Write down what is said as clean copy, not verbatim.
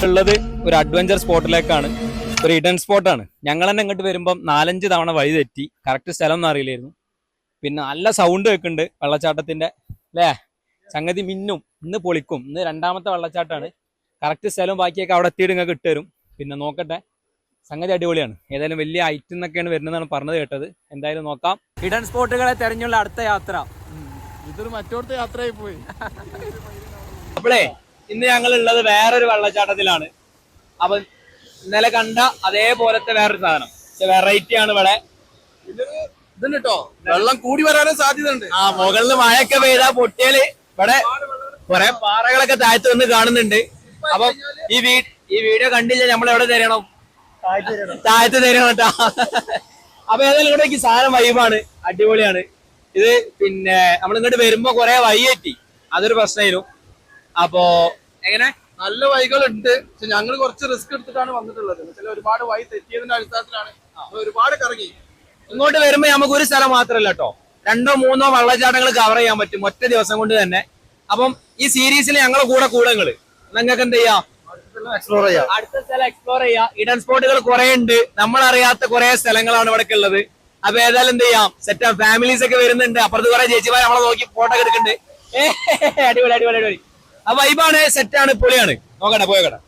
ഉള്ളത് ഒരു അഡ്വഞ്ചർ സ്പോട്ടിലേക്കാണ്, ഒരു ഹിഡൻ സ്പോട്ടാണ്. ഞങ്ങൾ തന്നെ ഇങ്ങോട്ട് വരുമ്പം 4-5 തവണ വഴി തെറ്റി, കറക്റ്റ് സ്ഥലം ഒന്നും അറിയില്ലായിരുന്നു. പിന്നെ നല്ല സൗണ്ട് വെക്കുന്നുണ്ട് വെള്ളച്ചാട്ടത്തിന്റെ, അല്ലേ? സംഗതി മിന്നും, ഇന്ന് പൊളിക്കും. ഇന്ന് 2ാമത്തെ വെള്ളച്ചാട്ടമാണ്. കറക്റ്റ് സ്ഥലവും ബാക്കിയൊക്കെ അവിടെ എത്തിയിട്ട് നിങ്ങൾക്ക് ഇട്ടുതരും. പിന്നെ നോക്കട്ടെ, സംഗതി അടിപൊളിയാണ്. ഏതായാലും വലിയ ഹൈറ്റ് എന്നൊക്കെയാണ് വരുന്നതാണ് പറഞ്ഞത് കേട്ടത്. എന്തായാലും നോക്കാം. ഹിഡൻ സ്പോട്ടുകളെ തെരഞ്ഞുള്ള അടുത്ത യാത്ര. ഇതൊരു മറ്റോടത്തെ യാത്രയായി പോയി. അപ്പോളേ ഇന്ന് ഞങ്ങൾ ഉള്ളത് വേറൊരു വെള്ളച്ചാട്ടത്തിലാണ്. അപ്പൊ ഇന്നലെ കണ്ട അതേപോലത്തെ വേറൊരു സാധനം, വെറൈറ്റി ആണ് ഇവിടെ. ഇതുണ്ട് കേട്ടോ, വെള്ളം കൂടി വരാനും സാധ്യത ഉണ്ട്. മുകളിൽ മഴയൊക്കെ പെയ്താ പൊട്ടിയാല് ഇവിടെ കുറെ പാറകളൊക്കെ താഴത്ത് വന്ന് കാണുന്നുണ്ട്. അപ്പം ഈ വീഡിയോ കണ്ടില്ല നമ്മൾ എവിടെ തരണം? താഴത്ത് തരണം കേട്ടോ. അപ്പൊ ഏതായാലും ഇവിടെ സാധനം വൈബാണ്, അടിപൊളിയാണ് ഇത്. പിന്നെ നമ്മൾ ഇങ്ങോട്ട് വരുമ്പോ കുറെ വൈകി, അതൊരു പ്രശ്നമായിരുന്നു. അപ്പോ എങ്ങനെ നല്ല വഴികളുണ്ട്, പക്ഷെ ഞങ്ങൾ കുറച്ച് റിസ്ക് എടുത്തിട്ടാണ് വന്നിട്ടുള്ളത്. ഒരുപാട് വഴി തെറ്റിയതിന്റെ അടിസ്ഥാനത്തിലാണ് ഒരുപാട് കറങ്ങി. ഇങ്ങോട്ട് വരുമ്പോ നമുക്ക് ഒരു സ്ഥലം മാത്രമല്ല കേട്ടോ, 2-3 വെള്ളച്ചാട്ടങ്ങൾ കവർ ചെയ്യാൻ പറ്റും ഒറ്റ ദിവസം കൊണ്ട് തന്നെ. അപ്പം ഈ സീരീസിൽ ഞങ്ങളെ കൂടെ നിങ്ങൾക്ക് എന്ത് ചെയ്യാം, എക്സ്പ്ലോർ ചെയ്യാം, അടുത്ത സ്ഥലം എക്സ്പ്ലോർ ചെയ്യാം. ഹിഡൻ സ്പോട്ടുകൾ കുറെ ഉണ്ട്, നമ്മളറിയാത്ത കുറെ സ്ഥലങ്ങളാണ് ഇവിടെ ഉള്ളത്. അപ്പൊ ഏതായാലും എന്ത് ചെയ്യാം, സെറ്റ് ഫാമിലീസ് ഒക്കെ വരുന്നുണ്ട്. അപ്പുറത്ത് കുറെ ചേച്ചിമാർ നമ്മളെ നോക്കി ഫോട്ടോ ഒക്കെ എടുക്കുന്നുണ്ട്. അടിപൊളി. ആ വൈബാണ്, സെറ്റാണ്, പൊളിയാണ്. നോക്കട്ടെ, പോയോക്കട്ടെ.